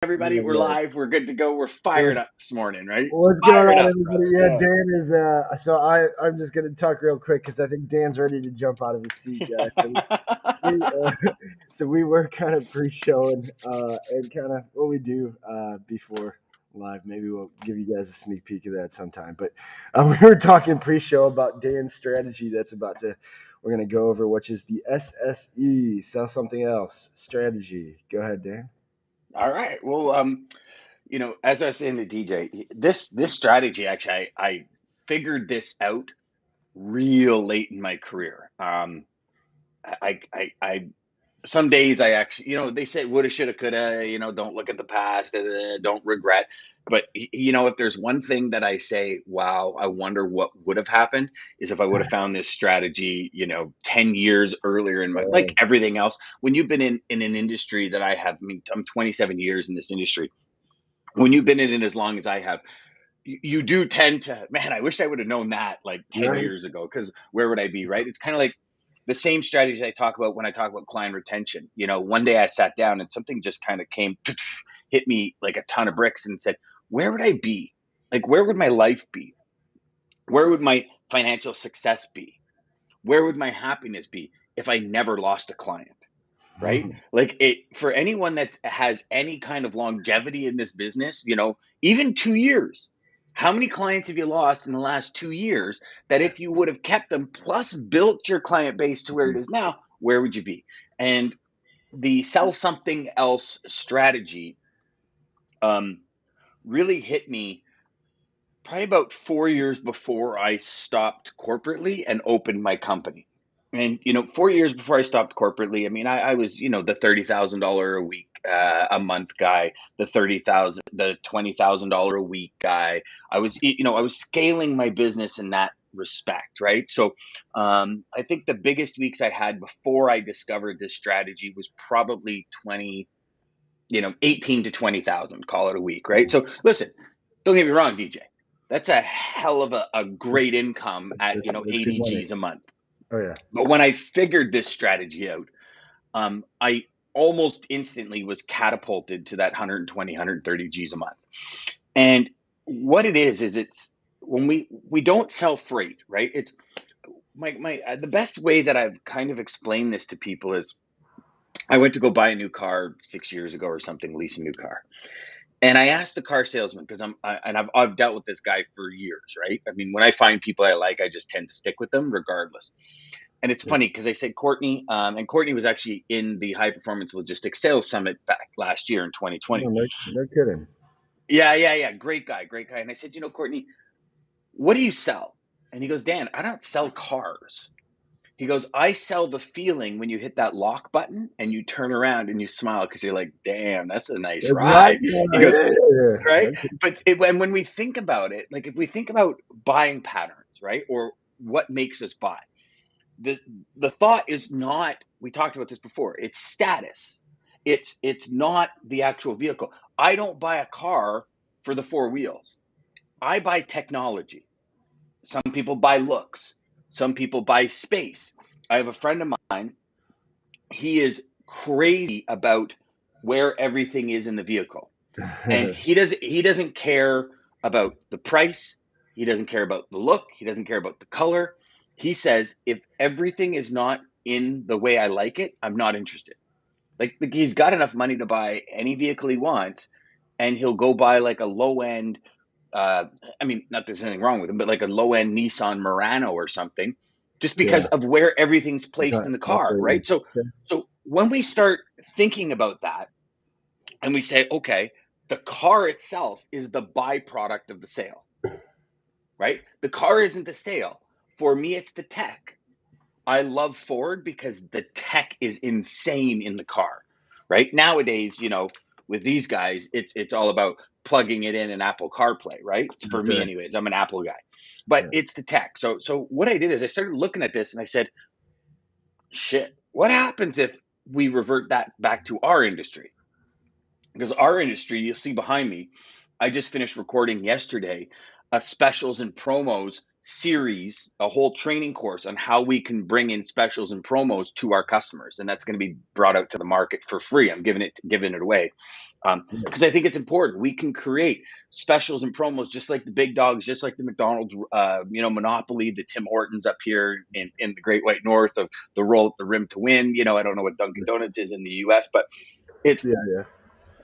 Everybody, Yeah, we're yeah. live. We're good to go. We're fired What's up this morning, right? what's going Fired on, up, everybody? brother. Yeah, Yeah. Dan is. So I'm just gonna talk real quick because I think Dan's ready to jump out of his seat, guys. So we were kind of pre-showing and kind of what we do before live. Maybe we'll give you guys a sneak peek of that sometime. But we were talking pre-show about Dan's strategy that's about to. We're gonna go over, which is the SSE, sell something else strategy. Go ahead, Dan. All right. Well, as I was saying to DJ, this strategy actually, I figured this out real late in my career. I some days I actually, they say woulda, shoulda, coulda, don't look at the past, don't regret. But if there's one thing that I say, wow, I wonder what would have happened is if I would have found this strategy, 10 years earlier in my, like everything else. When you've been in an industry that I have, I mean, I'm 27 years in this industry. When you've been in it as long as I have, you do tend to, man, I wish I would have known that like 10 years Nice. ago, because where would I be, right? It's kind of like the same strategies I talk about when I talk about client retention. One day I sat down and something just kind of came, hit me like a ton of bricks and said, where would I be? Like, where would my life be? Where would my financial success be? Where would my happiness be if I never lost a client? Right? Like, it, for anyone that has any kind of longevity in this business, even 2 years, how many clients have you lost in the last 2 years that if you would have kept them plus built your client base to where it is now, where would you be? And the sell something else strategy um, really hit me probably about 4 years before I stopped corporately and opened my company. And 4 years before I stopped corporately, I mean, I was the $30,000 a week, a month guy, the $20,000 a week guy. I was scaling my business in that respect, right? So, I think the biggest weeks I had before I discovered this strategy was probably 18 to 20,000, call it a week, right? So listen, don't get me wrong, DJ. That's a hell of a great income at, That's good 80 money. G's a month. Oh yeah. But when I figured this strategy out, I almost instantly was catapulted to that 120, 130 G's a month. And what it is it's when we don't sell freight, right? It's my the best way that I've kind of explained this to people is I went to go buy a new car 6 years ago or something, lease a new car. And I asked the car salesman because I've dealt with this guy for years, right? I mean, when I find people I like, I just tend to stick with them regardless. And it's funny because I said Courtney, and Courtney was actually in the High Performance Logistics Sales Summit back last year in 2020. No, no kidding. Yeah, yeah, yeah, great guy, great guy. And I said, Courtney, what do you sell? And he goes, Dan, I don't sell cars. He goes, I sell the feeling when you hit that lock button and you turn around and you smile because you're like, damn, that's a nice That's right. ride. Yeah, He goes, yeah, yeah. right? Okay. But when we think about it, like if we think about buying patterns, right, or what makes us buy, the the thought is not. We talked about this before. It's status. It's not the actual vehicle. I don't buy a car for the four wheels. I buy technology. Some people buy looks. Some people buy space. I have a friend of mine. He is crazy about where everything is in the vehicle. And he doesn't care about the price. He doesn't care about the look. He doesn't care about the color. He says if everything is not in the way I like it, I'm not interested. Like he's got enough money to buy any vehicle he wants, and he'll go buy like a low end. Uh, I mean, not that there's anything wrong with him, but like a low end Nissan Murano or something, just because Yeah, of where everything's it's placed not in the car, necessarily. right? So when we start thinking about that, and we say, okay, the car itself is the byproduct of the sale, right? The car isn't the sale. For me, it's the tech. I love Ford because the tech is insane in the car, right? Nowadays, with these guys, it's all about plugging it in Apple CarPlay, right? For That's me, right. anyways, I'm an Apple guy, but Yeah. it's the tech. So what I did is I started looking at this and I said, shit, what happens if we revert that back to our industry? Because our industry, you'll see behind me, I just finished recording yesterday specials and promos series, a whole training course on how we can bring in specials and promos to our customers, and that's going to be brought out to the market for free. I'm giving it away because I think it's important. We can create specials and promos just like the big dogs, just like the McDonald's, Monopoly, the Tim Hortons up here in the Great White North, of the roll at the rim to win. I don't know what Dunkin' Donuts is in the U.S., but it's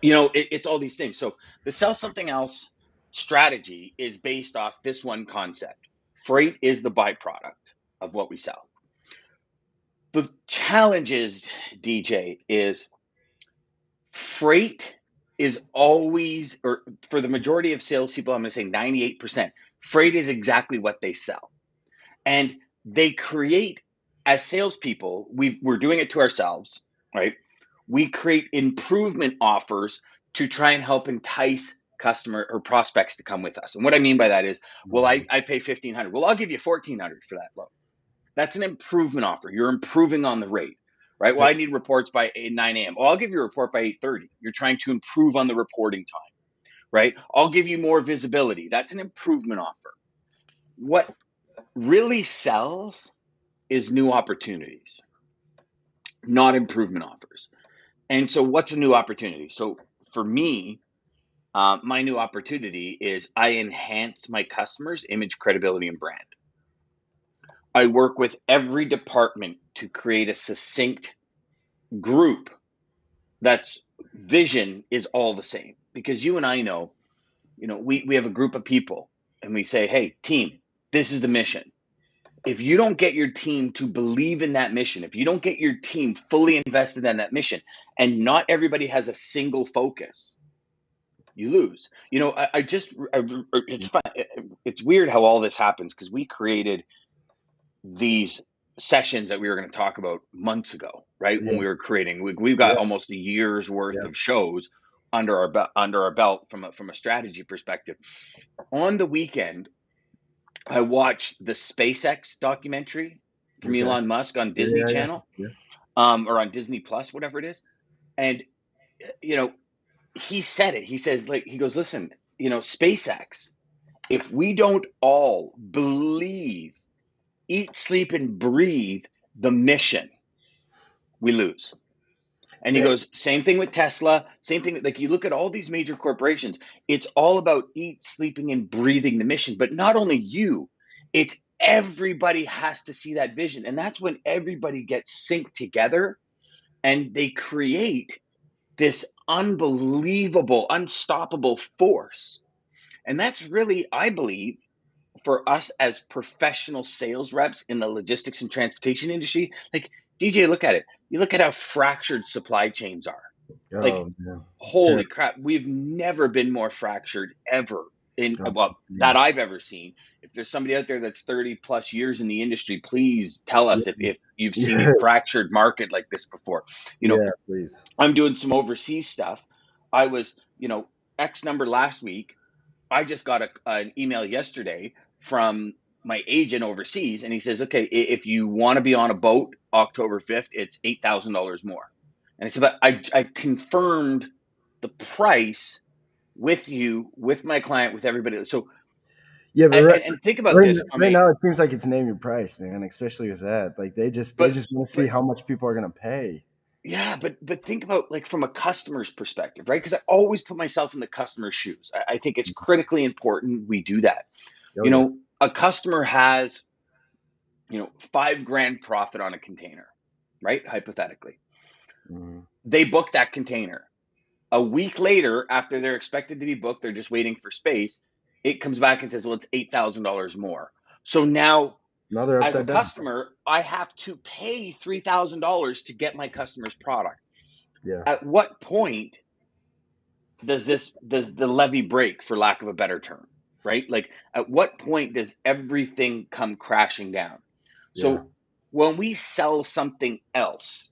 Yeah. it's all these things. So the sell something else strategy is based off this one concept. Freight is the byproduct of what we sell. The challenge is, DJ, is freight is always, or for the majority of salespeople, I'm going to say 98%, freight is exactly what they sell. And they create, as salespeople, we're doing it to ourselves, right? We create improvement offers to try and help entice customer or prospects to come with us. And what I mean by that is, well, I pay $1,500. Well, I'll give you $1,400 for that load. That's an improvement offer. You're improving on the rate, right? Well, I need reports by 9 a.m. Well, I'll give you a report by 8:30. You're trying to improve on the reporting time, right? I'll give you more visibility. That's an improvement offer. What really sells is new opportunities, not improvement offers. And so what's a new opportunity? So for me, my new opportunity is I enhance my customers' image, credibility, and brand. I work with every department to create a succinct group that's vision is all the same. Because you and I know, we have a group of people and we say, hey, team, this is the mission. If you don't get your team to believe in that mission, if you don't get your team fully invested in that mission, and not everybody has a single focus, you lose. It's fun. It's weird how all this happens because we created these sessions that we were going to talk about months ago, right? When we were creating, we've got almost a year's worth of shows under our belt from a strategy perspective. On the weekend, I watched the SpaceX documentary from Elon Musk on Disney Channel, or on Disney Plus, whatever it is. And, he said it. He says, he goes, listen, SpaceX, if we don't all believe, eat, sleep, and breathe the mission, we lose. And he goes, same thing with Tesla, same thing. Like, you look at all these major corporations, it's all about eat, sleeping, and breathing the mission. But not only you, it's everybody has to see that vision. And that's when everybody gets synced together and they create this unbelievable, unstoppable force. And that's really, I believe, for us as professional sales reps in the logistics and transportation industry, like, DJ, look at it. You look at how fractured supply chains are. Holy crap, we've never been more fractured ever that I've ever seen. If there's somebody out there that's 30 plus years in the industry, please tell us if you've seen a fractured market like this before. Please. I'm doing some overseas stuff. I was, X number last week. I just got an email yesterday from my agent overseas, and he says, okay, if you want to be on a boat October 5th, it's $8,000 more. And I said, but I confirmed the price with you, with my client, with everybody. So yeah, but and think about this. Right now, it seems like it's name your price, man. Especially with that, like they just want to see how much people are going to pay. Yeah, but think about, like, from a customer's perspective, right? Because I always put myself in the customer's shoes. I think it's critically important we do that. A customer has, $5,000 profit on a container, right? Hypothetically. Mm-hmm. They book that container. A week later, after they're expected to be booked, they're just waiting for space. It comes back and says, well, it's $8,000 more. So now as a customer, I have to pay $3,000 to get my customer's product. Yeah. At what point does the levee break, for lack of a better term, right? Like, at what point does everything come crashing down? So when we sell something else,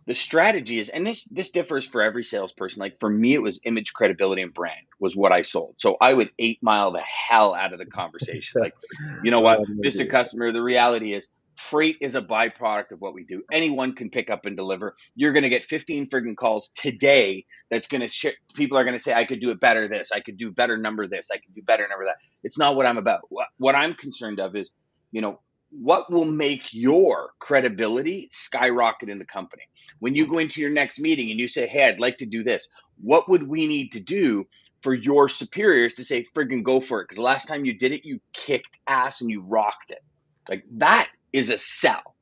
the strategy is, and this differs for every salesperson. Like, for me, it was image, credibility, and brand was what I sold. So I would 8 Mile the hell out of the conversation. Like, you know what, Mr. Customer, the reality is, Freight is a byproduct of what we do. Anyone can pick up and deliver. You're going to get 15 friggin' calls today that's going to ship. People are going to say, I could do it better this, I could do better number this, I could do better number that. It's not what I'm about. What I'm concerned of is, you know, what will make your credibility skyrocket in the company? When you go into your next meeting and you say, hey, I'd like to do this, what would we need to do for your superiors to say, friggin' go for it? Because the last time you did it, you kicked ass and you rocked it. Like that is a sell.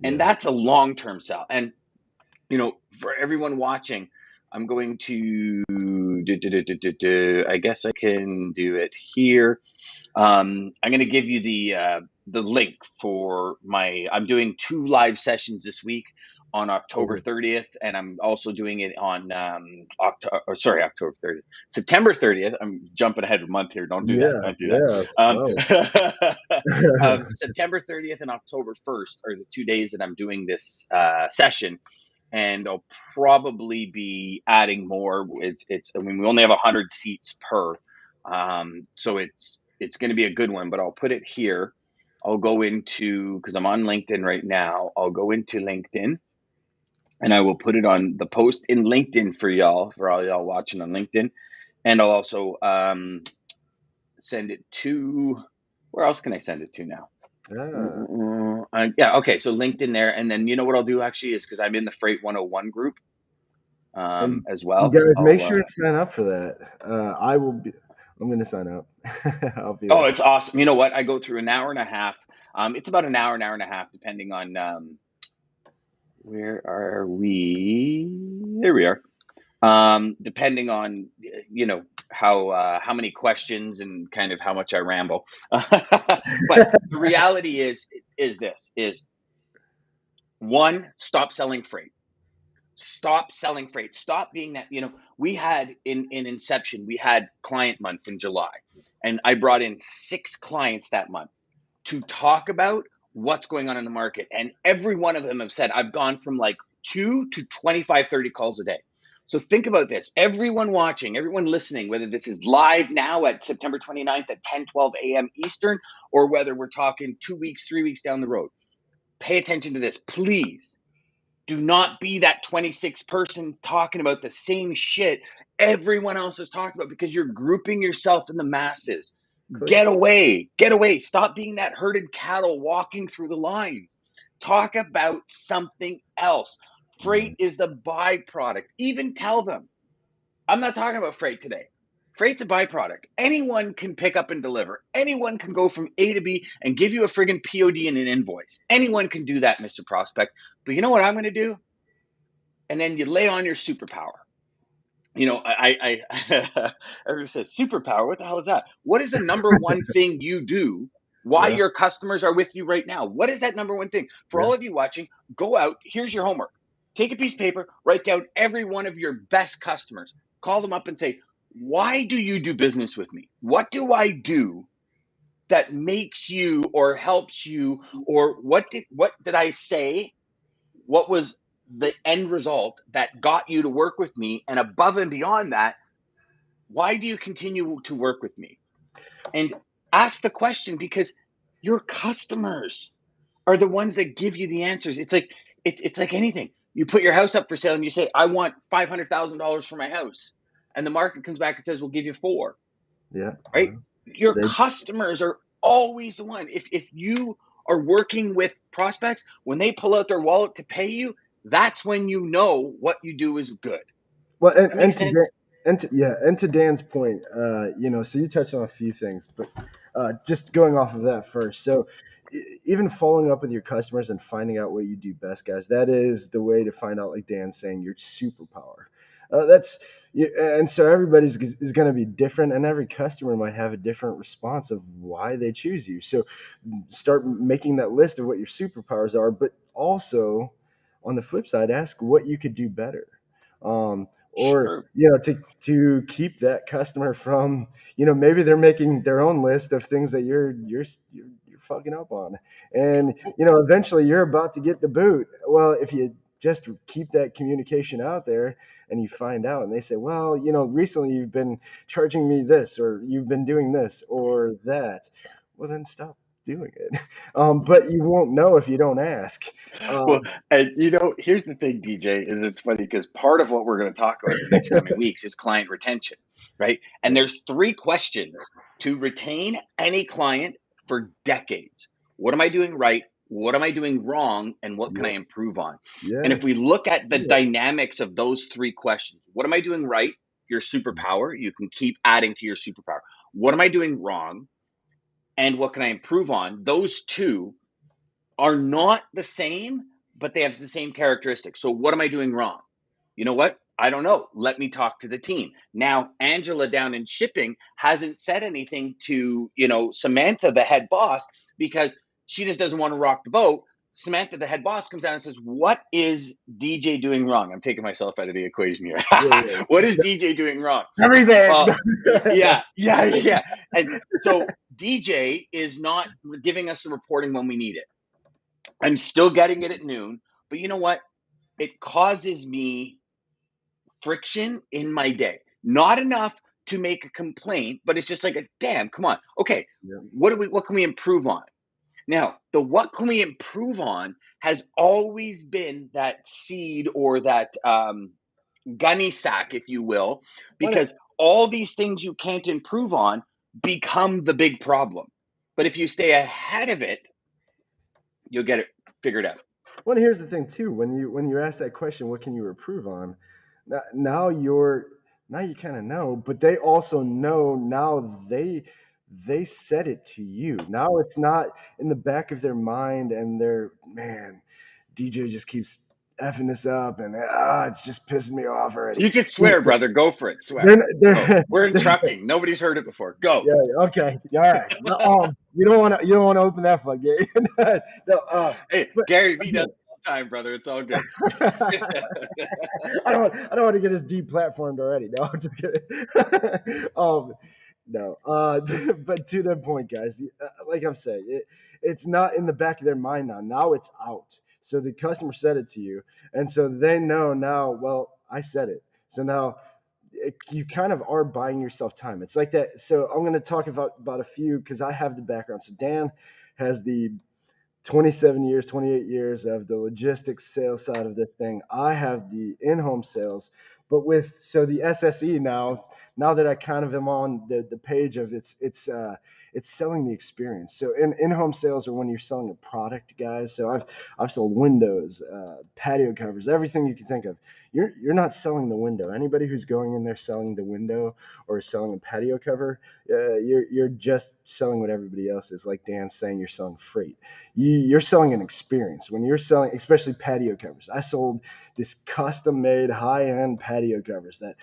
And Yeah. that's a long-term sell. And, you know, for everyone watching, I'm going to, I guess I can do it here. I'm going to give you the link for I'm doing 2 live sessions this week on October Okay. 30th, and I'm also doing it on October 30th, September 30th. I'm jumping ahead of a month here. Don't do that. Yeah. Don't do Yeah. No. that. September 30th and October 1st are the 2 days that I'm doing this session. And I'll probably be adding more. I mean, we only have 100 seats per, so it's going to be a good one. But I'll put it here. I'll go into, because I'm on LinkedIn right now. I'll go into LinkedIn, and I will put it on the post in LinkedIn for all y'all watching on LinkedIn, and I'll also send it to. Where else can I send it to now? Yeah, okay, so LinkedIn there, and then you know what I'll do actually is, because I'm in the Freight 101 group And as you well. guys make sure I'll and sign up for that. I will be. I'm going to sign up. I'll be Oh, there. it's awesome. You know what? I go through an hour and a half. It's about an hour and a half, depending on where are we? There we are. Depending on you know how many questions and kind of how much I ramble. But the reality is this is one, stop selling freight. Stop selling freight. Stop being that, you know, we had in inception, we had client month in July, and I brought in 6 clients that month to talk about what's going on in the market. And every one of them have said, I've gone from like 2 to 25, 30 calls a day. So think about this. Everyone watching, everyone listening, whether this is live now at September 29th at 10:12 a.m. Eastern, or whether we're talking 2 weeks, 3 weeks down the road, pay attention to this, please. Do not be that 26 person talking about the same shit everyone else is talking about, because you're grouping yourself in the masses. Get Correct. away. Get away. Stop being that herded cattle walking through the lines. Talk about something else. Freight Mhm. is the byproduct. Even tell them, I'm not talking about freight today. Freight's a byproduct. Anyone can pick up and deliver. Anyone can go from A to B and give you a friggin' POD and an invoice. Anyone can do that, Mr. Prospect. But you know what I'm going to do? And then you lay on your superpower. You know, everyone says superpower. What the hell is that? What is the number one thing you do? Why Yeah. your customers are with you right now? What is that number one thing? For Yeah. all of you watching, go out. Here's your homework. Take a piece of paper, write down every one of your best customers. Call them up and say, why do you do business with me? What do I do that makes you or helps you? Or what did I say? What was the end result that got you to work with me? And above and beyond that, why do you continue to work with me? And ask the question, because your customers are the ones that give you the answers. It's like anything. You put your house up for sale and you say, I want $500,000 for my house. And the market comes back and says, we'll give you 4, Yeah. right? Your They, customers are always the one. If you are working with prospects, when they pull out their wallet to pay you, that's when you know what you do is good. well, That makes sense. and to Dan's point, so you touched on a few things, but just going off of that first. So even following up with your customers and finding out what you do best, guys, that is the way to find out, like Dan's saying, your superpower. That's and so everybody's is going to be different, and every customer might have a different response of why they choose you. So start making that list of what your superpowers are, but also on the flip side, ask what you could do better. Or Sure. to keep that customer from, maybe they're making their own list of things that you're fucking up on, and eventually you're about to get the boot. Well, if you just keep that communication out there and you find out and they say, well, recently you've been charging me this, or you've been doing this or that, well, then doing it. But you won't know if you don't ask. Well, Um, and here's the thing, DJ, is it's funny because part of what we're going to talk about in the next coming weeks is client retention, right? And yeah, there's three questions to retain any client for decades. What am I doing right? What am I doing wrong? And what can I yep, improve on? And if we yes, look at the do it. dynamics of those three questions, what am I doing right? Your superpower. You can keep adding to your superpower. What am I doing wrong? And what can I improve on? Those two are not the same, but they have the same characteristics. So what am I doing wrong? You know what? I don't know. Let me talk to the team. Now, Angela down in shipping hasn't said anything to, Samantha, the head boss, because she just doesn't want to rock the boat. Samantha, the head boss, comes down and says, "What is DJ doing wrong?" I'm taking myself out of the equation here. Yeah, What is yeah. DJ doing wrong? Everything. Well, yeah, yeah, yeah. And so DJ is not giving us the reporting when we need it. I'm still getting it at noon, but you know what? It causes me friction in my day. Not enough to make a complaint, but it's just like a damn, come on. Okay, Yeah. what can we improve on? Now, the what can we improve on has always been that seed or that gunny sack, if you will, What because all these things you can't improve on become the big problem. But if you stay ahead of it, you'll get it figured out. Well, here's the thing too. When you ask that question, what can you improve on? Now now you kind of know, but they also know now they said it to you. Now it's not in the back of their mind, and they're man, DJ just keeps effing this up, and it's just pissing me off already. You could swear, brother. Go for it. Swear. They're Go. they're, We're in they're trucking. Nobody's heard it before. Go. yeah, okay, all right. No, you don't want to open that floodgate. No, Hey, but Gary Vee does again, it all the time, brother. It's all good. I don't want to get us deplatformed already. No, I'm just kidding. um, no, but to that point, guys, like I'm saying, it's not in the back of their mind now. Now it's out. So the customer said it to you, and so they know now. Well, I said it. So now you kind of are buying yourself time. It's like that. So I'm going to talk about a few because I have the background. So Dan has the 27 years, 28 years of the logistics sales side of this thing. I have the in-home sales, but with so the SSE now that I kind of am on the page of it's selling the experience. So in-home sales are when you're selling a product, guys. So I've sold windows, patio covers, everything you can think of. You're not selling the window. Anybody who's going in there selling the window or selling a patio cover, you're just selling what everybody else is. Like Dan's saying, you're selling freight. You're selling an experience when you're selling, especially patio covers. I sold this custom made high end patio covers that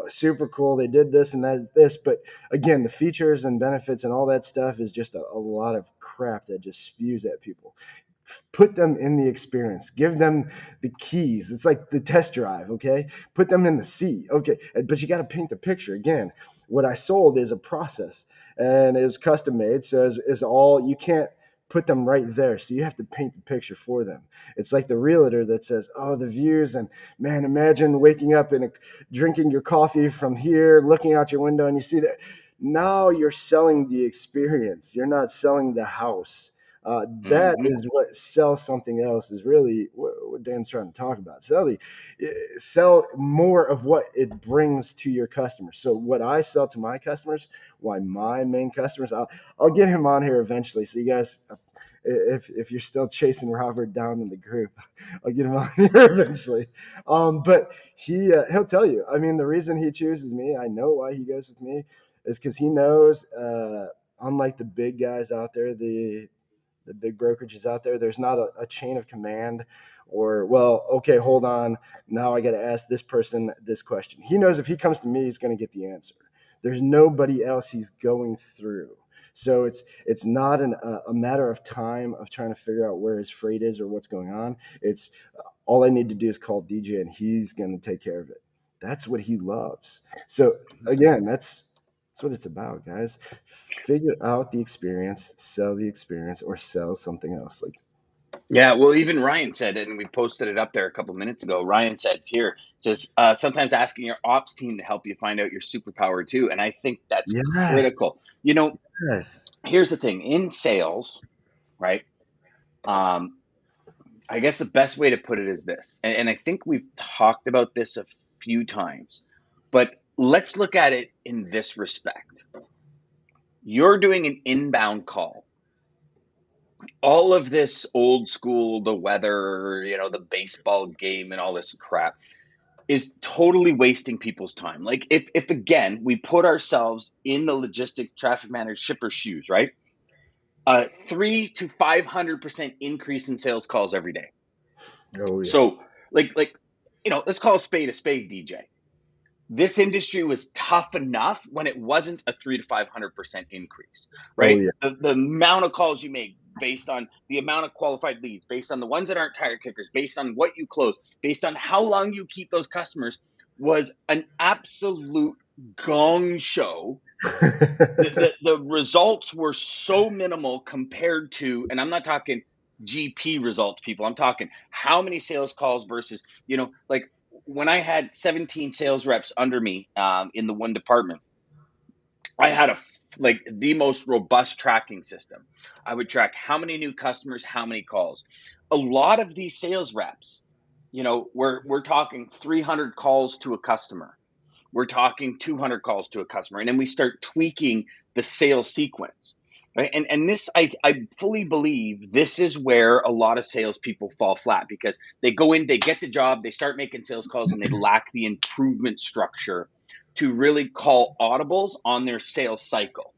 super cool. They did this and this, but again, the features and benefits and all that stuff is just a lot of crap that just spews at people. Put them in the experience. Give them the keys. It's like the test drive, okay? Put them in the seat, okay? But you got to paint the picture. Again, what I sold is a process, and it was custom made, so is all you can't put them right there. So you have to paint the picture for them. It's like the realtor that says, "Oh, the views and man, imagine waking up and drinking your coffee from here, looking out your window, and you see that." Now you're selling the experience. You're not selling the house. That Hmm. is what sells something else is really what Dan's trying to talk about. Sell more of what it brings to your customers. So what I sell to my customers, why my main customers, I'll get him on here eventually. So you guys, if you're still chasing Robert down in the group, I'll get him on here eventually. But he'll tell you. I mean, the reason he chooses me, I know why he goes with me, is because he knows. Unlike the big guys out there, the big brokerages out there, there's not a chain of command or, well, okay, hold on. Now I got to ask this person this question. He knows if he comes to me, he's going to get the answer. There's nobody else he's going through. So it's not a matter of time of trying to figure out where his freight is or what's going on. It's all I need to do is call DJ and he's going to take care of it. That's what he loves. So again, that's what it's about, guys. Figure out the experience, sell the experience, or sell something else. Like, Yeah, well, even Ryan said it, and we posted it up there a couple minutes ago. Ryan said here, says sometimes asking your ops team to help you find out your superpower too, and I think that's yes, critical. yes, Here's the thing in sales. right? Um, I guess the best way to put it is this, and I think we've talked about this a few times, but let's look at it in this respect. You're doing an inbound call. All of this old school, the weather, the baseball game and all this crap is totally wasting people's time. Like if again, we put ourselves in the logistic traffic manager shipper shoes, right? A 300 to 500% increase in sales calls every day. Oh yeah. So like, let's call a spade, DJ. This industry was tough enough when it wasn't a 300 to 500% increase, Oh right? yeah. The amount of calls you make based on the amount of qualified leads, based on the ones that aren't tire kickers, based on what you close, based on how long you keep those customers was an absolute gong show. The results were so minimal compared to, and I'm not talking GP results, people. I'm talking how many sales calls versus, like when I had 17 sales reps under me in the one department, I had like the most robust tracking system. I would track how many new customers, how many calls. A lot of these sales reps, we're talking 300 calls to a customer. We're talking 200 calls to a customer, and then we start tweaking the sales sequence, right? And this, I fully believe this is where a lot of salespeople fall flat because they go in, they get the job, they start making sales calls, and they lack the improvement structure to really call audibles on their sales cycle.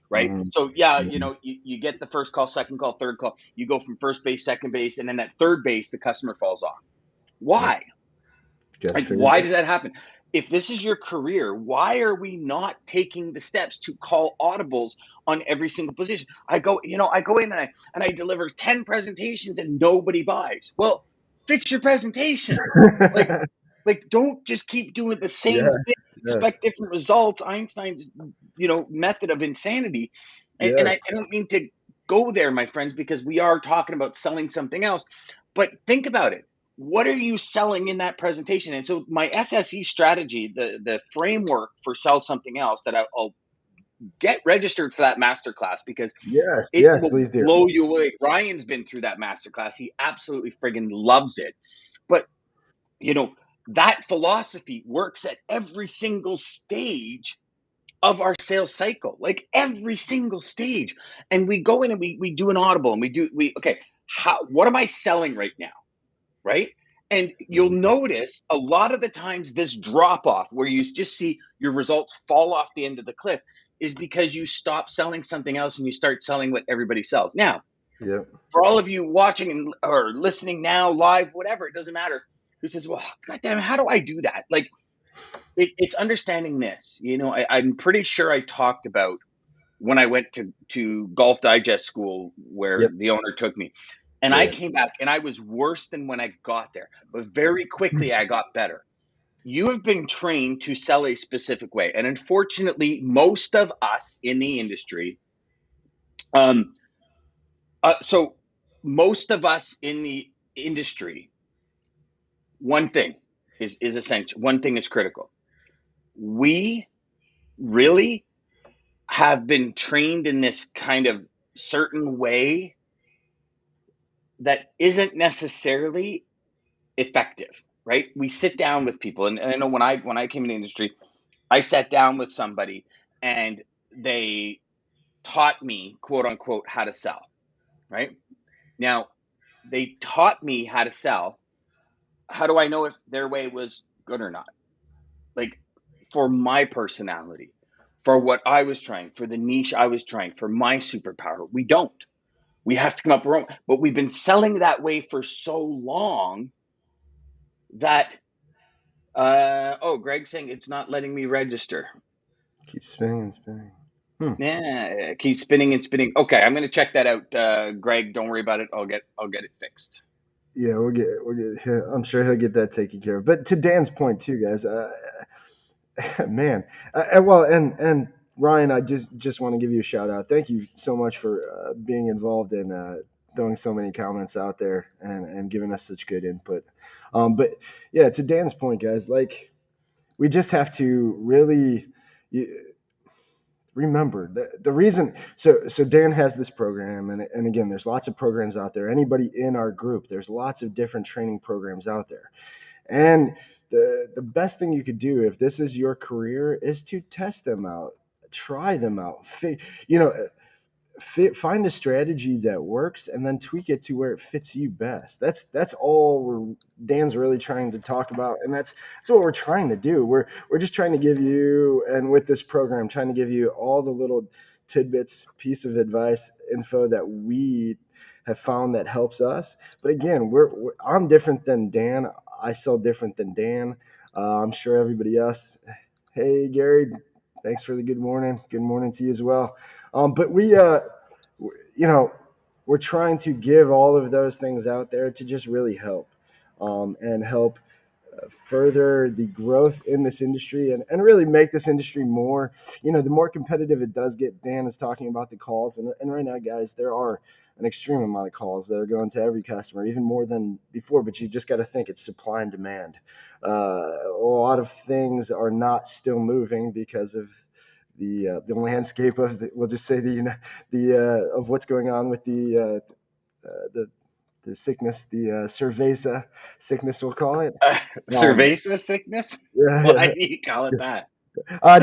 Right. Mhm. So yeah, Mhm. you get the first call, second call, third call, you go from first base, second base, and then at third base, the customer falls off. Yep. Why? Got to Like, figure it why out. does that happen? If this is your career, why are we not taking the steps to call audibles on every single position? I go in and I deliver 10 presentations and nobody buys. Well, fix your presentation. Like, don't just keep doing the same thing, Yes. Yes. expect different results. Einstein's, method of insanity. And Yes. I don't mean to go there, my friends, because we are talking about selling something else. But think about it, what are you selling in that presentation? And so my SSE strategy, the framework for sell something else, that I'll get registered for that masterclass because Yes. it Yes. will Please do. blow you away. Ryan's been through that masterclass. He absolutely friggin' loves it. But you know, that philosophy works at every single stage of our sales cycle, like every single stage. And we go in and we do an audible and okay, what am I selling right now? Right? And you'll Mhm. notice a lot of the times this drop off where you just see your results fall off the end of the cliff is because you stop selling something else and you start selling what everybody sells. Now, Yep. for all of you watching or listening now, live, whatever, it doesn't matter, who says, well, goddamn, how do I do that? Like, it's understanding this. I'm pretty sure I talked about when I went to Golf Digest school where Yep. the owner took me. And I Yeah. came back and I was worse than when I got there, but very quickly I got better. You have been trained to sell a specific way. And unfortunately, most of us in the industry, um, so most of us in the industry, one thing is essential. One thing is critical. We really have been trained in this kind of certain way that isn't necessarily effective, right? We sit down with people, and I know when I came in the industry, I sat down with somebody and they taught me, quote unquote, how to sell, right? Now, they taught me how to sell. How do I know if their way was good or not? Like, for my personality, for what I was trying, for the niche I was trying, for my superpower, we don't. We have to come up with our own. But we've been selling that way for so long that oh, Greg's saying it's not letting me register. Keep spinning and spinning. Hmm. Yeah, keep spinning and spinning. Okay, I'm gonna check that out, Greg. Don't worry about it. I'll get it fixed. Yeah, I'm sure he'll get that taken care of. But to Dan's point too, guys, man, well, and Ryan, I just want to give you a shout out. Thank you so much for being involved and throwing so many comments out there and giving us such good input. But yeah, to Dan's point, guys, like we just have to really. You, remember the reason. So Dan has this program, and again, there's lots of programs out there. Anybody in our group, there's lots of different training programs out there. And the best thing you could do if this is your career is to test them out, try them out. You know, find a strategy that works and then tweak it to where it fits you best. That's all Dan's really trying to talk about, and that's what we're trying to do. We're just trying to give you, and with this program, trying to give you all the little tidbits, piece of advice, info that we have found that helps us. But again, I'm different than Dan. I sell different than Dan. I'm sure everybody else. Hey Gary, thanks for the good morning. Good morning to you as well. But you know, we're trying to give all of those things out there to just really help, and help further the growth in this industry, and really make this industry more, the more competitive it does get. Dan is talking about the calls, and right now, guys, there are an extreme amount of calls that are going to every customer, even more than before. But you just got to think it's supply and demand. A lot of things are not still moving because of the landscape of we'll just say the of what's going on with the sickness, the cerveza sickness, we'll call it. Cerveza sickness? Why do you call it that?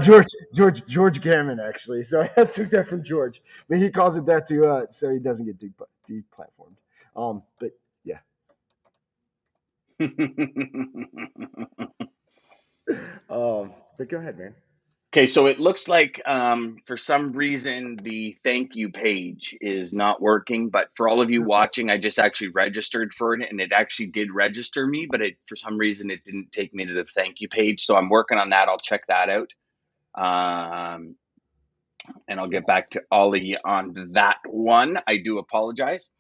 George Gammon, actually. So I took that from George, but he calls it that too, so he doesn't get deplatformed. But yeah. But go ahead, man. Okay, so it looks like for some reason the thank you page is not working, but for all of you watching, I just actually registered for it, and it actually did register me, but for some reason it didn't take me to the thank you page. So I'm working on that. I'll check that out. And I'll get back to all of you on that one. I do apologize.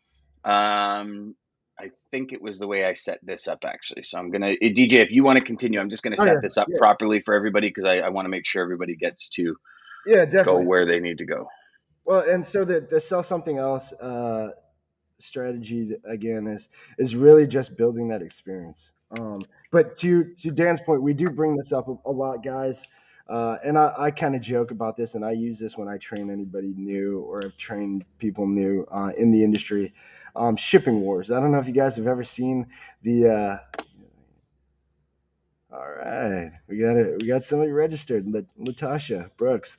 I think it was the way I set this up, actually. So I'm gonna, DJ, if you want to continue, I'm just gonna set this up properly for everybody, because I want to make sure everybody gets to definitely go where they need to go. Well, and so the sell something else strategy again is really just building that experience. But to Dan's point, we do bring this up a lot, guys. And I kind of joke about this, and I use this when I train anybody new, or I've trained people new in the industry. Shipping wars. I don't know if you guys have ever seen the. All right, we got somebody registered, Latasha Brooks.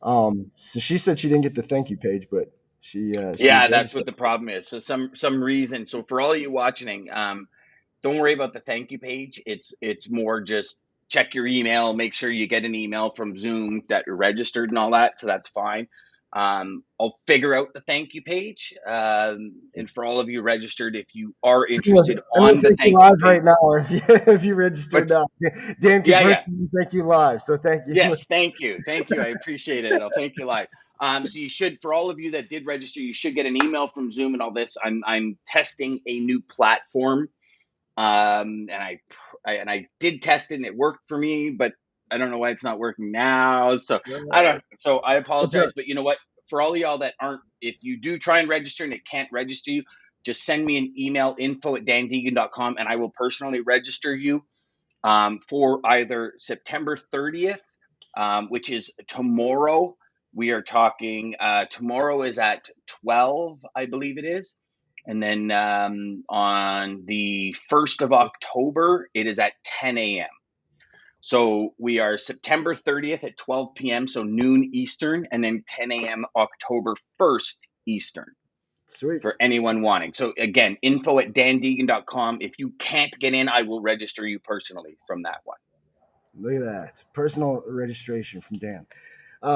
So she said she didn't get the thank you page, but yeah, that's what the problem is. So some reason. So for all you watching, don't worry about the thank you page. It's more just check your email, make sure you get an email from Zoom that you're registered and all that. So that's fine. I'll figure out the thank you page. And for all of you registered, if you are interested on the thank you live page right now, or if you registered now, Dan can personally thank you live. So thank you. Yes, thank you. I appreciate it. I'll thank you live. So you should, for all of you that did register, you should get an email from Zoom and all this. I'm testing a new platform. And I did test it and it worked for me, but I don't know why it's not working now. So I apologize, but you know what? For all of y'all that aren't, if you do try and register and it can't register you, just send me an email, info@dandeegan.com, and I will personally register you for either September 30th, which is tomorrow. We are talking, tomorrow is at 12, I believe it is. And then on the 1st of October, it is at 10 a.m. So we are September 30th at 12 p.m., so noon Eastern, and then 10 a.m. October 1st Eastern. Sweet. For anyone wanting. So again, info@dandeegan.com. If you can't get in, I will register you personally from that one. Look at that. Personal registration from Dan.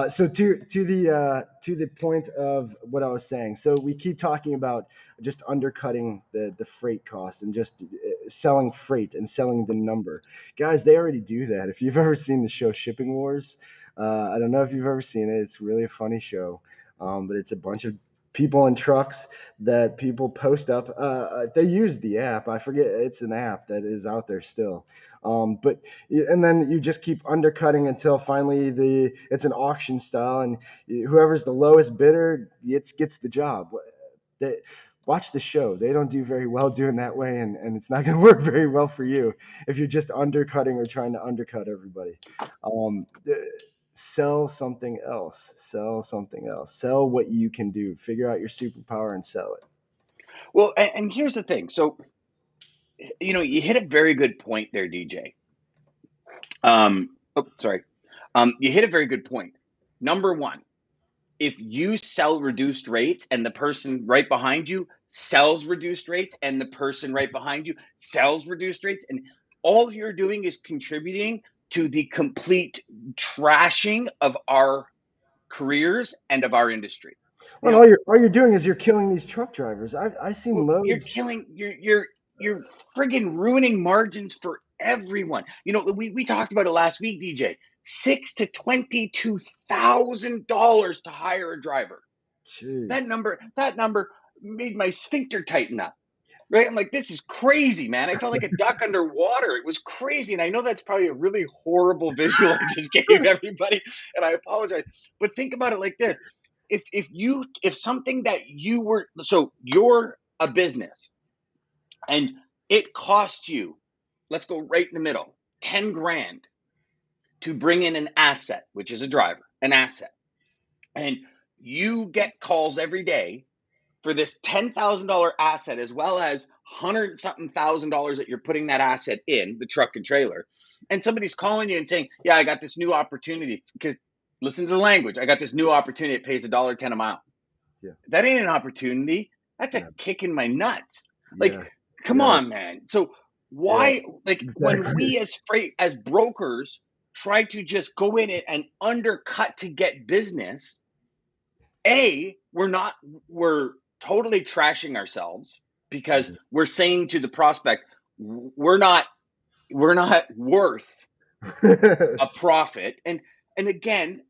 So to the point of what I was saying, so we keep talking about just undercutting the freight cost and just selling freight and selling the number. Guys, they already do that. If you've ever seen the show Shipping Wars, I don't know if you've ever seen it. It's really a funny show, but it's a bunch of people in trucks that people post up. They use the app. I forget, it's an app that is out there still. But and then you just keep undercutting until finally it's an auction style, and whoever's the lowest bidder gets the job. Watch the show. They don't do very well doing that way, and it's not going to work very well for you if you're just undercutting or trying to undercut everybody. sell something else. Sell something else. Sell what you can do. Figure out your superpower and sell it. Well, and here's the thing. So, you hit a very good point there, DJ. Oh, sorry. You hit a very good point. Number one, if you sell reduced rates and the person right behind you sells reduced rates and the person right behind you sells reduced rates, and all you're doing is contributing to the complete trashing of our careers and of our industry. You Well, know, all you're doing is you're killing these truck drivers. I've seen well, you're loads. killing you're friggin' ruining margins for everyone. We talked about it last week, DJ. $6 to $22,000 to hire a driver. Jeez. That number made my sphincter tighten up. Right? I'm like, this is crazy, man. I felt like a duck underwater. It was crazy. And I know that's probably a really horrible visual I just gave everybody, and I apologize. But think about it like this. If something that you're a business and it cost you, let's go right in the middle, 10 grand to bring in an asset, which is a driver, an asset. And you get calls every day for this $10,000 asset, as well as hundred something $1,000 that you're putting that asset in the truck and trailer, and somebody's calling you and saying, "Yeah, I got this new opportunity." Because listen to the language. I got this new opportunity. It pays $1.10 a mile. Yeah. That ain't an opportunity. That's a Yeah. kick in my nuts. Like, Yes. come Yes. on, man. So why, Yes. like, when Exactly. we as brokers try to just go in it and undercut to get business, we're totally trashing ourselves because we're saying to the prospect, we're not worth a profit. And again,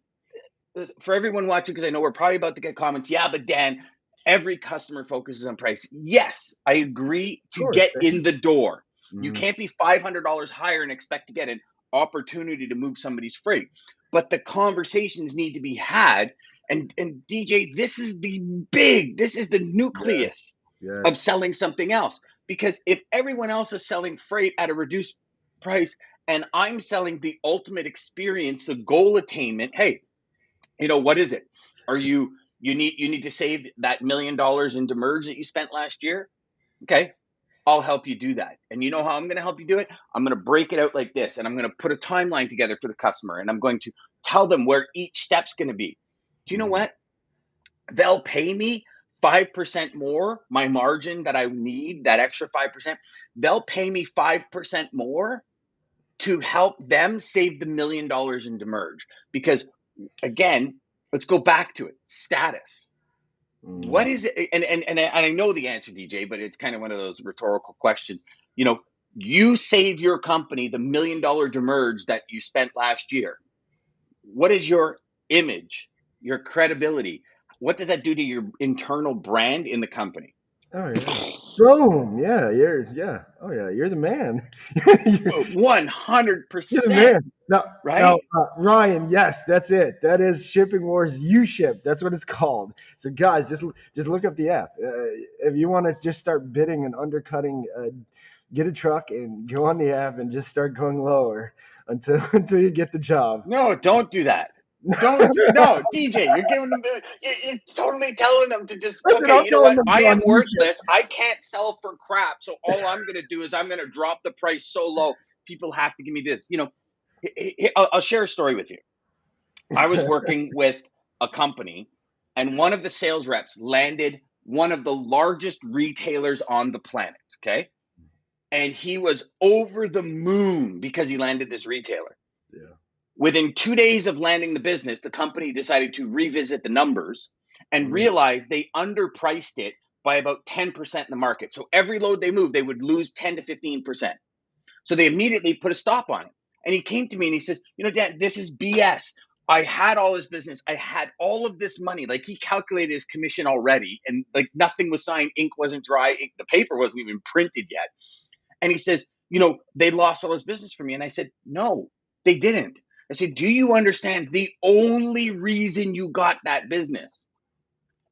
for everyone watching, because I know we're probably about to get comments, yeah, but Dan, every customer focuses on price. Yes, I agree, Of to course. get in the door. You Mhm. can't be $500 higher and expect to get an opportunity to move somebody's freight. But the conversations need to be had. And DJ, this is the Yes. nucleus of Yes. selling something else. Because if everyone else is selling freight at a reduced price and I'm selling the ultimate experience, the goal attainment, hey, what is it? Are It's you need to save that $1 million in demerge that you spent last year? Okay, I'll help you do that. And you know how I'm going to help you do it? I'm going to break it out like this, and I'm going to put a timeline together for the customer, and I'm going to tell them where each step's going to be. Do you know mhm. what? They'll pay me 5% more, my margin that I need, that extra 5%. They'll pay me 5% more to help them save the $1 million in demerge. Because again, let's go back to it. Status. What Mhm. is it? And I know the answer, DJ, but it's kind of one of those rhetorical questions. You know, you save your company the $1 million demerge that you spent last year. What is your image, your credibility? What does that do to your internal brand in the company? Oh yeah. Boom. Yeah. Yeah. Oh yeah. You're the man. you're, One hundred you're the percent, man. Now, right? Ryan. Yes, that's it. That is Shipping Wars. You ship. That's what it's called. So guys, just look up the app. If you want to just start bidding and undercutting, get a truck and go on the app and just start going lower until until you get the job. No, don't do that. Don't no, DJ. You're giving them you're totally telling them to just, Listen, okay. I'm You know telling what? them to I go on am you ship. worthless. I can't sell for crap. So all I'm gonna do is I'm gonna drop the price so low. People have to give me this. I'll share a story with you. I was working with a company, and one of the sales reps landed one of the largest retailers on the planet. Okay, and he was over the moon because he landed this retailer. Yeah. Within 2 days of landing the business, the company decided to revisit the numbers and Mm, realized they underpriced it by about 10% in the market. So every load they moved, they would lose 10 to 15%. So they immediately put a stop on it. And he came to me and he says, Dan, this is BS. I had all this business. I had all of this money. Like, he calculated his commission already, and like nothing was signed, ink wasn't dry, the paper wasn't even printed yet. And he says, they lost all his business for me. And I said, no, they didn't. I said, do you understand the only reason you got that business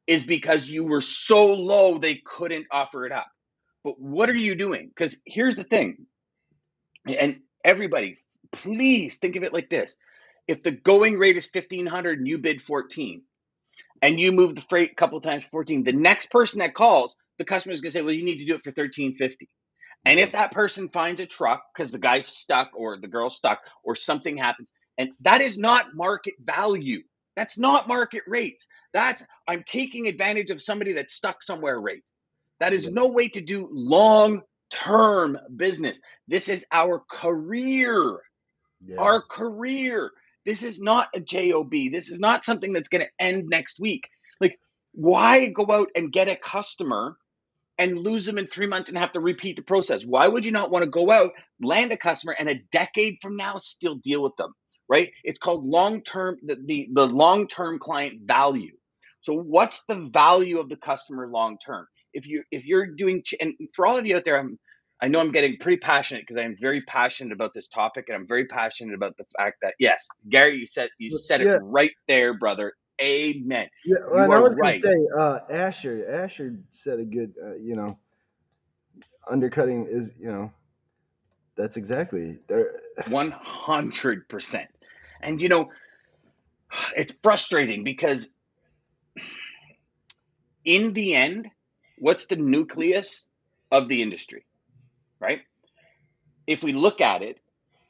is because you were so low they couldn't offer it up? But what are you doing? Because here's the thing, and everybody, please think of it like this. If the going rate is 1,500 and you bid 14, and you move the freight a couple times for 14, the next person that calls, the customer is going to say, well, you need to do it for 1350. And if that person finds a truck because the guy's stuck or the girl's stuck or something happens, and that is not market value. That's not market rates. That's I'm taking advantage of somebody that's stuck somewhere rate. That is no way to do long-term business. This is our career. Our career. This is not a job. This is not something that's going to end next week. Like, why go out and get a customer and lose them in 3 months and have to repeat the process? Why would you not want to go out, land a customer, and a decade from now still deal with them? Right? It's called long-term, the long-term client value. So what's the value of the customer long-term? If you're doing, and for all of you out there, I know I'm getting pretty passionate because I am very passionate about this topic, and I'm very passionate about the fact that, yes, Gary, you said it right there, brother. Amen. Yeah, You and I are was going to right. say, Asher said a good, undercutting is, that's exactly there. 100%. And it's frustrating because in the end, what's the nucleus of the industry, right? If we look at it,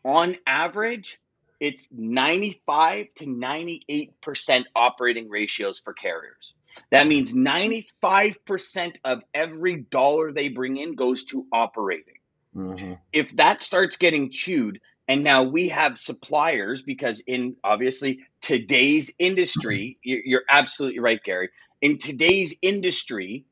on average, it's 95 to 98% operating ratios for carriers. That means 95% of every dollar they bring in goes to operating. Mm-hmm. If that starts getting chewed, and now we have suppliers, because in obviously today's industry, you're absolutely right, Gary. In today's industry,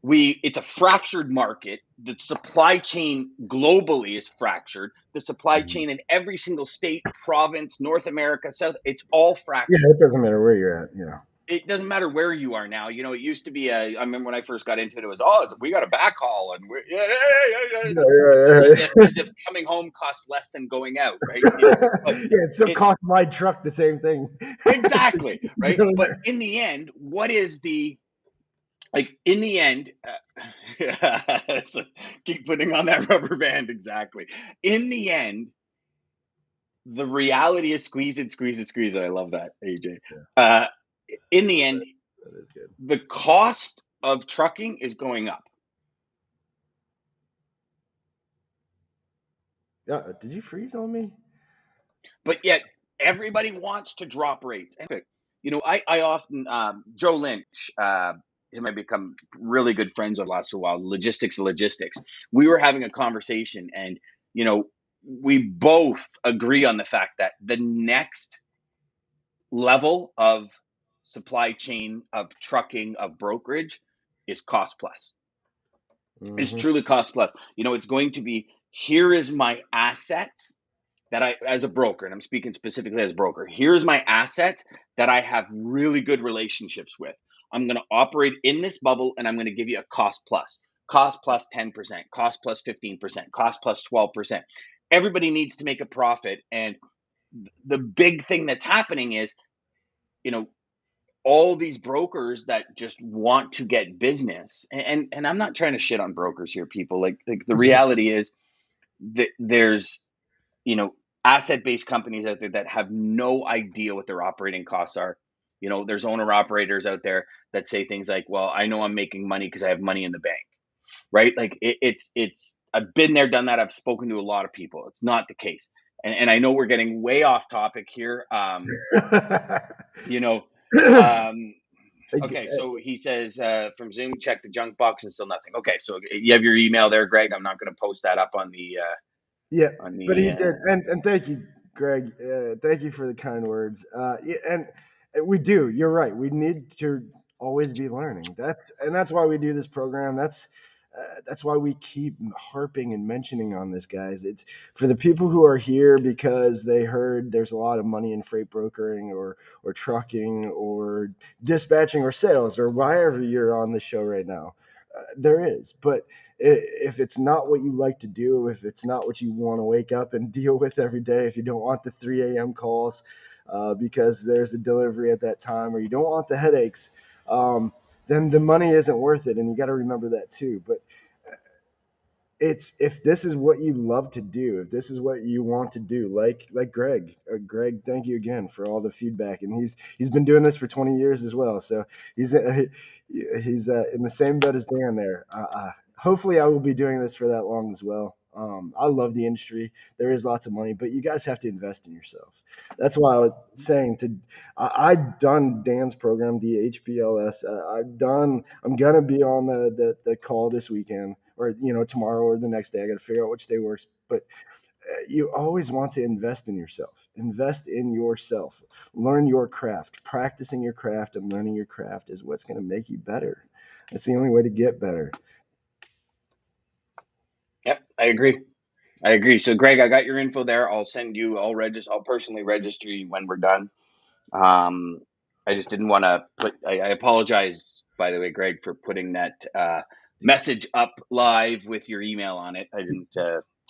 it's a fractured market. The supply chain globally is fractured. The supply chain in every single state, province, North America, South, it's all fractured. Yeah, it doesn't matter where you're at. It doesn't matter where you are now. It used to be I remember when I first got into it, it was, we got a backhaul, and we're as if coming home costs less than going out, right? But Yeah, it still cost my truck the same thing. Exactly, right? But in the end, what is in the end, so keep putting on that rubber band, exactly. In the end, the reality is squeeze it, squeeze it, squeeze it. I love that, AJ. In the end, that is good. The cost of trucking is going up. Did you freeze on me? But yet everybody wants to drop rates. I often, Joe Lynch, him and I become really good friends over the last while. Logistics. We were having a conversation, and we both agree on the fact that the next level of supply chain, of trucking, of brokerage is cost plus. Mm-hmm. It's truly cost plus. It's going to be, here is my assets that I, as a broker, and I'm speaking specifically as a broker, here's my assets that I have really good relationships with. I'm going to operate in this bubble, and I'm going to give you a cost plus 10%, cost plus 15%, cost plus 12%. Everybody needs to make a profit. And the big thing that's happening is, all these brokers that just want to get business. And I'm not trying to shit on brokers here, people. Like the reality is that there's, asset-based companies out there that have no idea what their operating costs are. There's owner-operators out there that say things like, well, I know I'm making money because I have money in the bank, right? Like it's I've been there, done that. I've spoken to a lot of people. It's not the case. And I know we're getting way off topic here. Okay, so he says from Zoom, check the junk box and still nothing. Okay, so you have your email there, Greg. I'm not going to post that up on the but he did, and thank you, Greg. Thank you for the kind words. And we do. You're right. We need to always be learning. That's why we do this program. That's why we keep harping and mentioning on this, guys. It's for the people who are here because they heard there's a lot of money in freight brokering or trucking or dispatching or sales or wherever you're on the show right now. There is, but if it's not what you like to do, if it's not what you want to wake up and deal with every day, if you don't want the 3 a.m. calls because there's a delivery at that time, or you don't want the headaches, then the money isn't worth it. And you got to remember that too. But it's if this is what you love to do, if this is what you want to do, like Greg. Greg, thank you again for all the feedback, and he's been doing this for 20 years as well. So he's he's in the same boat as Dan there. Hopefully, I will be doing this for that long as well. I love the industry. There is lots of money, but you guys have to invest in yourself. That's why I was saying to I've done Dan's program, the HPLS. I'm gonna be on the call this weekend, or tomorrow or the next day. I got to figure out which day works. But you always want to invest in yourself. Invest in yourself. Learn your craft. Practicing your craft and learning your craft is what's going to make you better. That's the only way to get better. Yep, I agree. I agree. So, Greg, I got your info there. I'll send you. I'll personally register you when we're done. Um, I just didn't want to put. I apologize, by the way, Greg, for putting that message up live with your email on it. I didn't.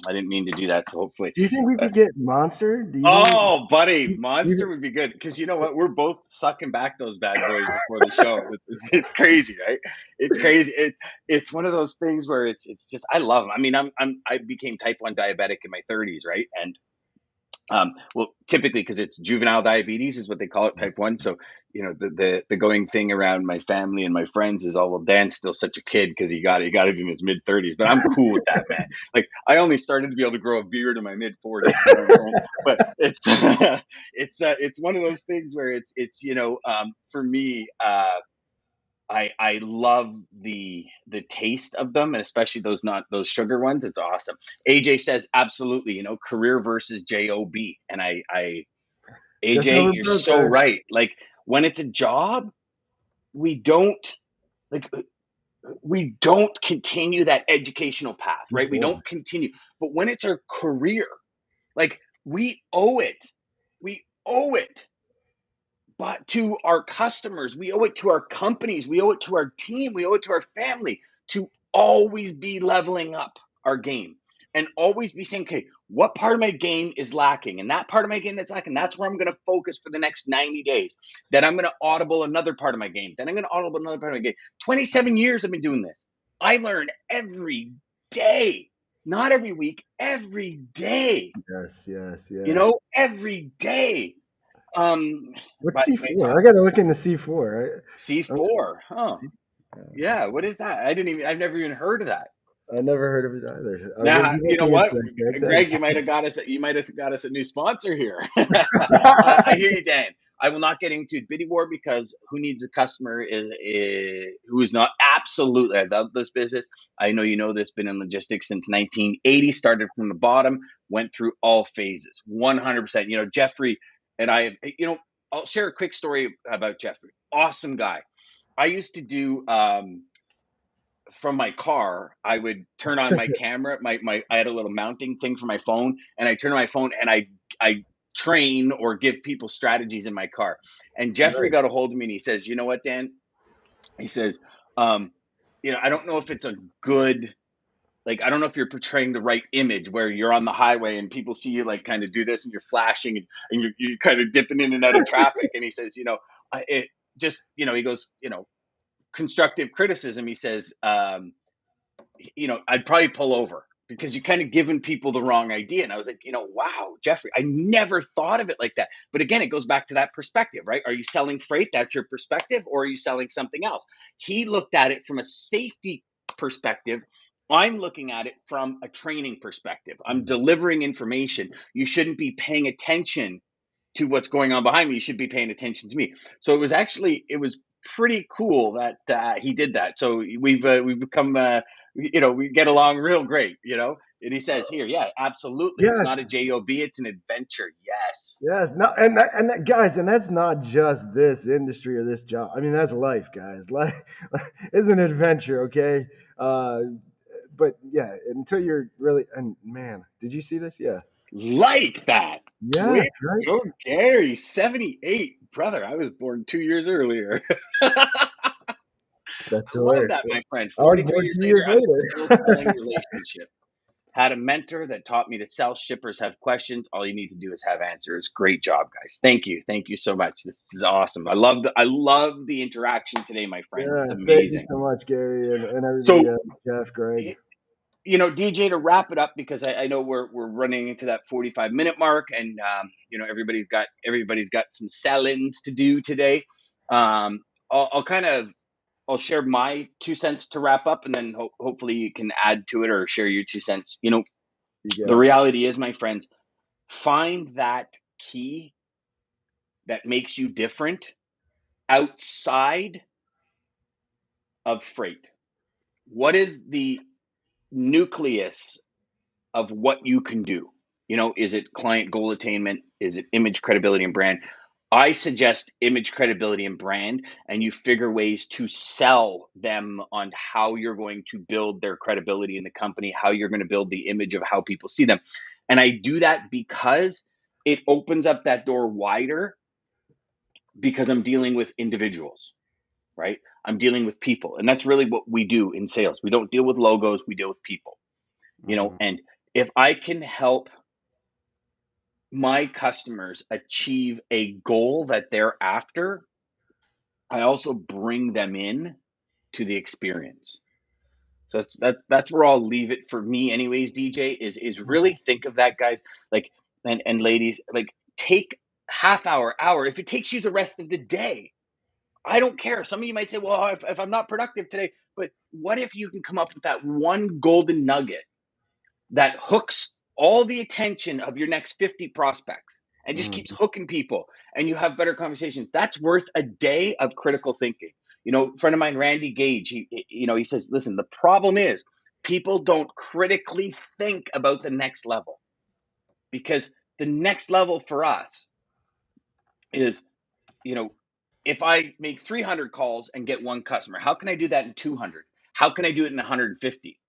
I didn't mean to do that. So hopefully, Do you think we uh, could get Monster? Do you think? oh, buddy, You, Monster would be good because you know what? We're both sucking back those bad boys before the show. It's crazy, right? It's crazy. It's one of those things where it's just I love them. I mean, I became type 1 diabetic in my 30s, right? And well, typically because it's juvenile diabetes is what they call it, type 1. So, the going thing around my family and my friends is, oh, well, Dan's still such a kid because he got it in his mid 30s. But I'm cool with that, man. Like I only started to be able to grow a beard in my mid 40s. You know what I'm saying? But it's it's one of those things where it's for me. I love the taste of them, and especially those not those sugar ones. It's awesome. AJ says absolutely. Career versus job, and I just AJ, over you're broke, so guys. right. Like when it's a job, we don't like we don't continue that educational path, right? We C4. don't continue. But when it's our career, like we owe it. We owe it but to our customers, we owe it to our companies, we owe it to our team, we owe it to our family to always be leveling up our game and always be saying, okay, what part of my game is lacking? And that part of my game that's lacking, that's where I'm going to focus for the next 90 days. Then I'm going to audible another part of my game. Then I'm going to audible another part of my game. 27 years I've been doing this. I learn every day, not every week, every day, Yes, yes, yes. every day. What's But C4? I got to look into C4. I, C4, huh? Yeah, what is that? I've never even heard of that. I never heard of it either. We'll Now, be you know looking into what, that, Greg. Greg, Thanks. you might have got us a new sponsor here. I hear you, Dan. I will not get into bidding war because who needs a customer who is not absolutely. I love this business. I know you know this. Been in logistics since 1980. Started from the bottom. Went through all phases. 100%. Jeffrey and I. I'll share a quick story about Jeffrey. Awesome guy. I used to do from my car. I would turn on my camera. I had a little mounting thing for my phone, and I turn on my phone and I train or give people strategies in my car. And Jeffrey Nice. got a hold of me and he says, "You know what, Dan?" He says, um, I don't know if it's a good I don't know if you're portraying the right image where you're on the highway and people see you like kind of do this and you're flashing and you're kind of dipping in and out of traffic. And he says, it just, he goes, constructive criticism. He says, I'd probably pull over because you kind of given people the wrong idea. And I was like, wow, Jeffrey, I never thought of it like that. But again, it goes back to that perspective, right? Are you selling freight? That's your perspective, or are you selling something else? He looked at it from a safety perspective. I'm looking at it from a training perspective. I'm delivering information. You shouldn't be paying attention to what's going on behind me. You should be paying attention to me. So it was pretty cool that he did that. So we've become we get along real great. And he says here, yeah, absolutely, it's not a Yes. job, it's an adventure. Yes. Yes. No, guys, and that's not just this industry or this job. I mean, that's life, guys. Life is an adventure, okay? Uh, but yeah, until you're really, and man, did you see this? Yeah. Like that. Way Yes, to right? go, Gary. 78, brother. I was born 2 years earlier. That's I love hilarious. that, my friend. I was 43 born years 2 years later, I'm later. still selling relationship. Had a mentor that taught me to sell. Shippers have questions. All you need to do is have answers. Great job, guys. Thank you. Thank you so much. This is awesome. I love the interaction today, my friends. It's Yes, thank you amazing. so much, Gary, and everybody So else, Jeff, Greg. DJ, to wrap it up, because I know we're running into that 45-minute mark, and everybody's got some sell-ins to do today. I'll share my 2 cents to wrap up, and then hopefully you can add to it or share your 2 cents. The reality is, my friends, find that key that makes you different outside of freight. What is the nucleus of what you can do? Is it client goal attainment? Is it image, credibility, and brand? I suggest image, credibility, and brand, and you figure ways to sell them on how you're going to build their credibility in the company, how you're going to build the image of how people see them. And I do that because it opens up that door wider, because I'm dealing with individuals, right? I'm dealing with people. And that's really what we do in sales. We don't deal with logos, we deal with people. And if I can help my customers achieve a goal that they're after, I also bring them in to the experience. So that's where I'll leave it for me anyways, DJ, is really think of that, guys, like, and ladies, like, take half hour, if it takes you the rest of the day. I don't care. Some of you might say, well, if I'm not productive today, but what if you can come up with that one golden nugget that hooks all the attention of your next 50 prospects and just keeps hooking people, and you have better conversations? That's worth a day of critical thinking. A friend of mine, Randy Gage, he says, listen, the problem is people don't critically think about the next level, because the next level for us is, if I make 300 calls and get one customer, how can I do that in 200? How can I do it in 150?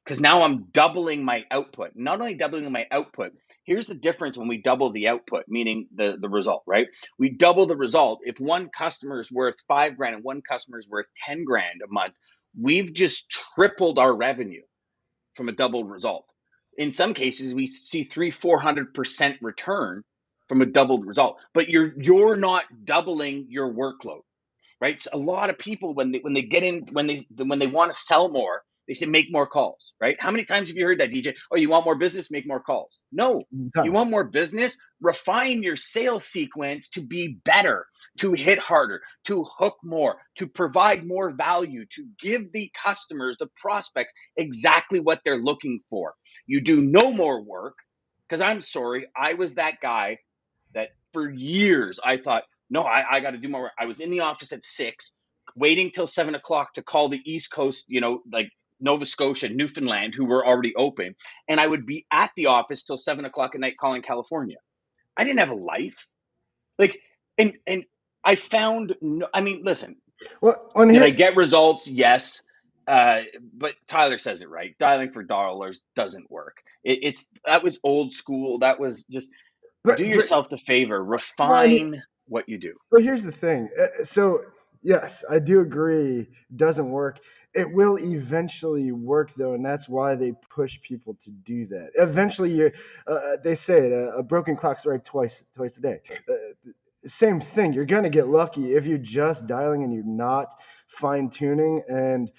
Because now I'm doubling my output. Not only doubling my output, here's the difference when we double the output, meaning the result, right? We double the result. If one customer is worth $5,000 and one customer is worth $10,000 a month, we've just tripled our revenue from a double result. In some cases, we see 300-400% return from a doubled result, but you're not doubling your workload, right? So a lot of people, when they get in, when they want to sell more, they say make more calls, right? How many times have you heard that, DJ? Oh, you want more business? Make more calls. No, you want more business? Refine your sales sequence to be better, to hit harder, to hook more, to provide more value, to give the customers, the prospects, exactly what they're looking for. You do no more work, because I'm sorry, I was that guy that for years I thought, no, I got to do more work. I was in the office at 6, waiting till 7 o'clock to call the East Coast, like Nova Scotia, Newfoundland, who were already open. And I would be at the office till 7 o'clock at night calling California. I didn't have a life. Like, and I found, no, I mean, listen, did I get results? Yes. But Tyler says it right. Dialing for dollars doesn't work. That was old school. That was just, do yourself the favor, refine what you do. But here's the thing. So yes, I do agree. Doesn't work. It will eventually work though, and that's why they push people to do that. Eventually, they say it, a broken clock's right twice a day. Same thing. You're gonna get lucky if you're just dialing and you're not fine tuning and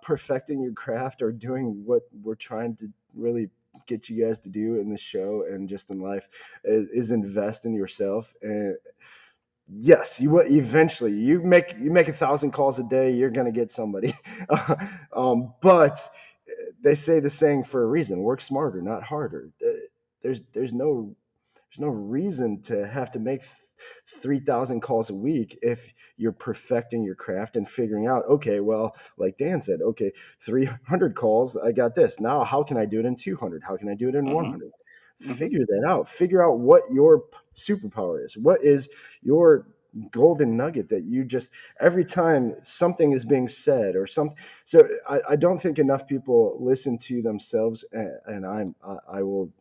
perfecting your craft, or doing what we're trying to really get you guys to do in the show and just in life, is invest in yourself. And yes, you will eventually. You make 1,000 calls a day, you're gonna get somebody. But they say the saying for a reason: work smarter, not harder. There's no reason to have to make 3,000 calls a week if you're perfecting your craft and figuring out, okay, well, like Dan said, okay, 300 calls, I got this. Now, how can I do it in 200? How can I do it in 100? Figure that out. Figure out what your superpower is. What is your golden nugget that you just, every time something is being said or something. So I don't think enough people listen to themselves, and I will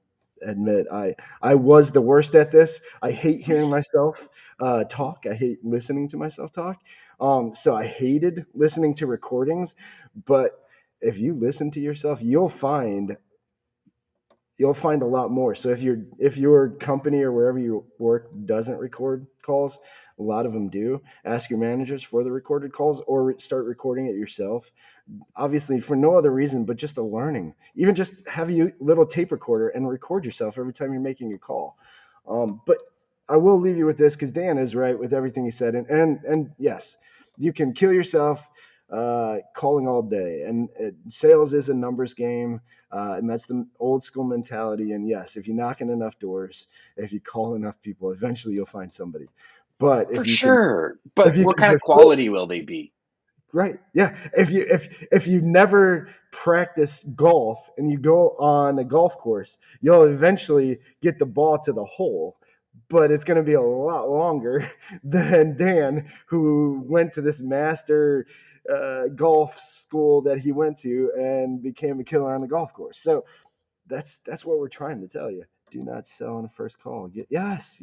admit I was the worst at this. I hate hearing myself talk. I hate listening to myself talk. So I hated listening to recordings. But if you listen to yourself, you'll find a lot more. So if your company or wherever you work doesn't record calls, A lot of them do. Ask your managers for the recorded calls or start recording it yourself. Obviously, for no other reason but just a learning. Even just have a little tape recorder and record yourself every time you're making a call. But I will leave you with this because Dan is right with everything he said. And yes, you can kill yourself calling all day. And sales is a numbers game. And that's the old school mentality. And yes, if you knock in enough doors, if you call enough people, eventually you'll find somebody. But For if you can, sure. if But you what can kind of fulfill, quality will they be? right, yeah. If you never practice golf and you go on a golf course, you'll eventually get the ball to the hole. But it's going to be a lot longer than Dan, who went to this master golf school that he went to and became a killer on the golf course. So that's what we're trying to tell you. Do not sell on the first call. Yes,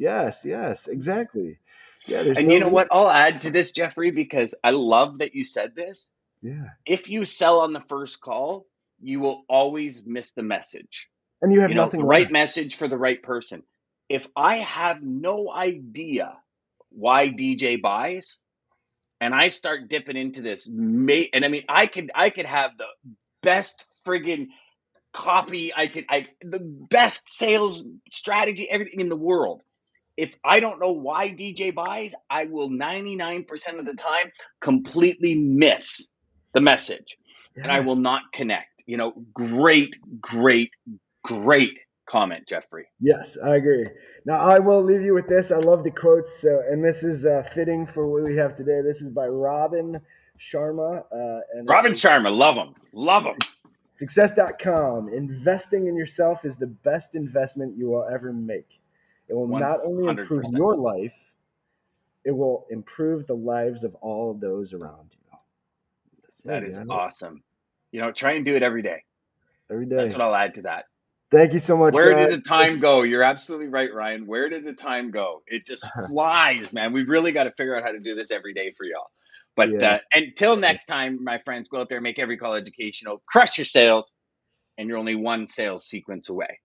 exactly. Yeah, there's And no you know what? reason. I'll add to this, Jeffrey, because I love that you said this. Yeah, If you sell on the first call, you will always miss the message. and you have You know, nothing the right left. message for the right person. If I have no idea why DJ buys and I start dipping into this, and I mean, I could have the best friggin' copy, the best sales strategy, everything in the world. If I don't know why DJ buys, I will 99% of the time completely miss the message and I will Yes. not connect. You know, great, great, great comment, Jeffrey. Yes, I agree. Now, I will leave you with this. I love the quotes, and this is fitting for what we have today. This is by Robin Sharma, and it Robin is Sharma, love him. Love him. success.com. Investing in yourself is the best investment you will ever make. It will not only improve 100%. your life, it will improve the lives of all of those around you. That's That it, is guys. awesome. You know, try and do it every day. Every That's day. what I'll add to that. Thank you so much, Where guys. did the time go? You're absolutely right, Ryan. Where did the time go? It just flies, man. We've really got to figure out how to do this every day for y'all. But Yeah. until next time, my friends, go out there, make every call educational, crush your sales, and you're only one sales sequence away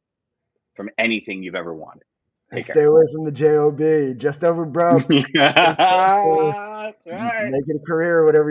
from anything you've ever wanted. And Take stay care. away from the JOB. Just over broke. That's right. Make it a career, whatever